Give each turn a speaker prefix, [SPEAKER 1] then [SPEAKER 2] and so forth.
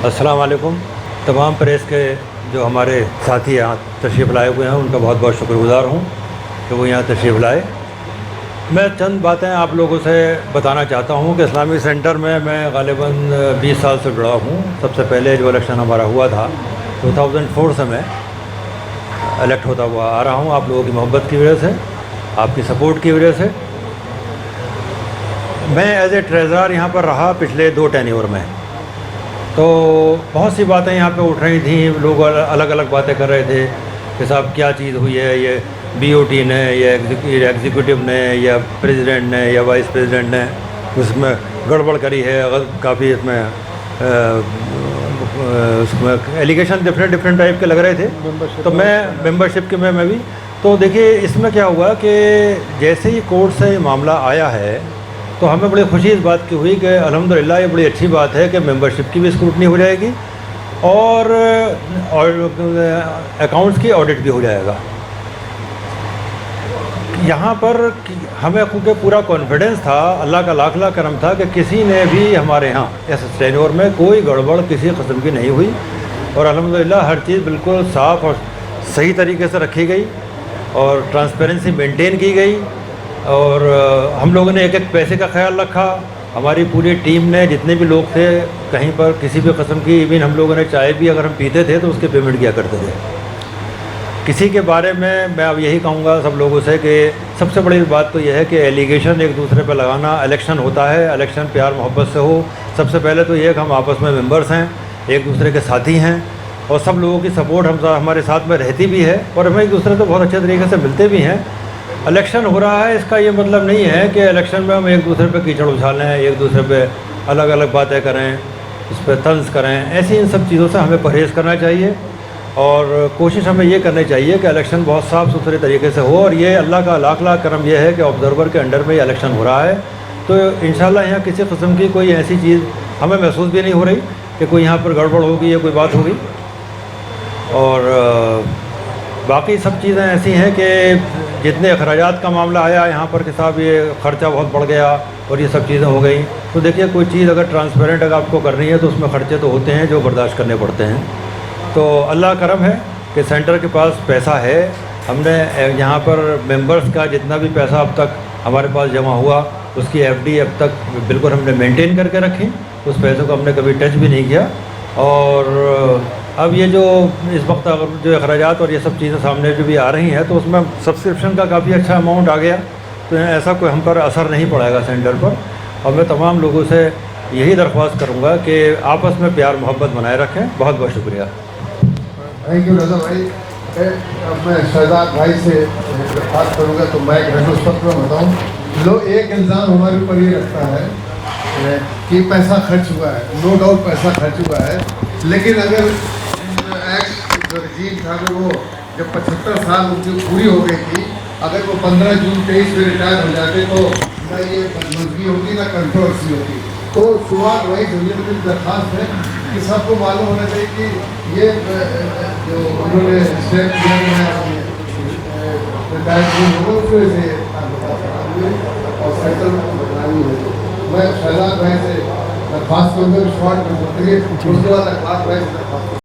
[SPEAKER 1] السلام علیکم. تمام پریس کے جو ہمارے ساتھی یہاں تشریف لائے ہوئے ہیں ان کا بہت بہت شکر گزار ہوں کہ وہ یہاں تشریف لائے. میں چند باتیں آپ لوگوں سے بتانا چاہتا ہوں کہ اسلامی سینٹر میں غالباً 20 سال سے جڑا ہوں. سب سے پہلے جو الیکشن ہمارا ہوا تھا 2004 سے میں الیکٹ ہوتا ہوا آ رہا ہوں. آپ لوگوں کی محبت کی وجہ سے, آپ کی سپورٹ کی وجہ سے. میں ایز اے ٹریزرر یہاں پر رہا پچھلے 2 ٹینیور میں. تو بہت سی باتیں یہاں پہ اٹھ رہی تھیں. لوگ الگ الگ باتیں کر رہے تھے کہ صاحب کیا چیز ہوئی ہے, یہ BOT نے یا ایگزیکٹو نے یا پریزیڈنٹ نے یا وائس پریزیڈنٹ نے اس میں گڑبڑ کری ہے. کافی اس میں ایلیگیشن ڈفرینٹ ٹائپ کے لگ رہے تھے. تو میں ممبرشپ کے میں بھی تو دیکھیے اس میں کیا ہوا کہ جیسے ہی کورٹ سے یہ معاملہ آیا ہے تو ہمیں بڑی خوشی اس بات کی ہوئی کہ الحمدللہ یہ بڑی اچھی بات ہے کہ ممبرشپ کی بھی اسکروٹنی ہو جائے گی اور اکاؤنٹس کی آڈٹ بھی ہو جائے گا. یہاں پر ہمیں کیونکہ پورا کانفیڈنس تھا, اللہ کا لاکھ لاکھ کرم تھا کہ کسی نے بھی ہمارے ہاں اس ٹینیور میں کوئی گڑبڑ کسی قسم کی نہیں ہوئی اور الحمدللہ ہر چیز بالکل صاف اور صحیح طریقے سے رکھی گئی اور ٹرانسپیرنسی مینٹین کی گئی. اور ہم لوگوں نے ایک ایک پیسے کا خیال رکھا. ہماری پوری ٹیم نے, جتنے بھی لوگ تھے, کہیں پر کسی بھی قسم کی, ایون ہم لوگوں نے چائے بھی اگر ہم پیتے تھے تو اس کے پیمنٹ کیا کرتے تھے. کسی کے بارے میں اب یہی کہوں گا سب لوگوں سے کہ سب سے بڑی بات تو یہ ہے کہ ایلیگیشن ایک دوسرے پہ لگانا. الیکشن ہوتا ہے, الیکشن پیار محبت سے ہو. سب سے پہلے تو یہ کہ ہم آپس میں ممبرس ہیں, ایک دوسرے کے ساتھی ہیں اور سب لوگوں کی سپورٹ ہمارے ساتھ میں رہتی بھی ہے اور ہمیں ایک دوسرے سے بہت اچھے طریقے سے ملتے بھی ہیں. الیکشن ہو رہا ہے اس کا یہ مطلب نہیں ہے کہ الیکشن میں ہم ایک دوسرے پہ کیچڑ اچھالیں, ایک دوسرے پہ الگ الگ باتیں کریں, اس پہ طنز کریں. ایسی ان سب چیزوں سے ہمیں پرہیز کرنا چاہیے اور کوشش ہمیں یہ کرنی چاہیے کہ الیکشن بہت صاف ستھرے طریقے سے ہو. اور یہ اللہ کا لاکھ لاکھ کرم یہ ہے کہ آبزرور کے انڈر میں یہ الیکشن ہو رہا ہے. تو انشاءاللہ یہاں کسی قسم کی کوئی ایسی چیز ہمیں محسوس بھی نہیں ہو رہی کہ کوئی یہاں پر گڑبڑ ہوگی یا کوئی بات ہوگی. اور باقی سب چیزیں ایسی ہیں کہ جتنے اخراجات کا معاملہ آیا یہاں پر کہ صاحب یہ خرچہ بہت بڑھ گیا اور یہ سب چیزیں ہو گئیں. تو دیکھیے کوئی چیز اگر ٹرانسپیرنٹ اگر آپ کو کرنی ہے تو اس میں خرچے تو ہوتے ہیں جو برداشت کرنے پڑتے ہیں. تو اللہ کرم ہے کہ سینٹر کے پاس پیسہ ہے. ہم نے یہاں پر ممبرس کا جتنا بھی پیسہ اب تک ہمارے پاس جمع ہوا اس کی FD اب تک بالکل ہم نے مینٹین کر کے رکھی. اس پیسے کو ہم نے کبھی ٹچ بھی نہیں کیا. اور اب یہ جو اس وقت جو اخراجات اور یہ سب چیزیں سامنے جو بھی آ رہی ہیں تو اس میں سبسکرپشن کا کافی اچھا اماؤنٹ آ گیا. تو ایسا کوئی ہم پر اثر نہیں پڑے گا سینٹر پر. اور میں تمام لوگوں سے یہی درخواست کروں گا کہ آپس میں پیار محبت بنائے رکھیں. بہت بہت شکریہ.
[SPEAKER 2] تھینک یو رضا بھائی. اب میں شہزاد بھائی سے درخواست کروں گا تو میں ریٹروسپیکٹ میں بتاؤں. لوگ ایک الزام ہمارے اوپر یہ رکھتا ہے کہ پیسہ خرچ ہوا ہے. نو ڈاؤٹ پیسہ خرچ ہوا ہے, لیکن اگر ایکٹ جو رجیم تھا کہ وہ جب 75 سال ان کی پوری ہو گئی تھی, اگر وہ 15 جون 23 میں ریٹائر ہو جاتے تو نہ یہ بدمزگی ہوتی نہ کنٹروورسی ہوتی. تو شروعات وہی میری درخواست ہے کہ سب کو معلوم ہونا چاہیے کہ یہ جو انہوں نے اسٹیپ لیا ہے ریٹائر ہوئے سے اور سیٹل بنانی ہے. میں شہزاد بھائی سے درخواست کروں گا شارٹ میں اس کے بعد درخواست بھائی سے درخواست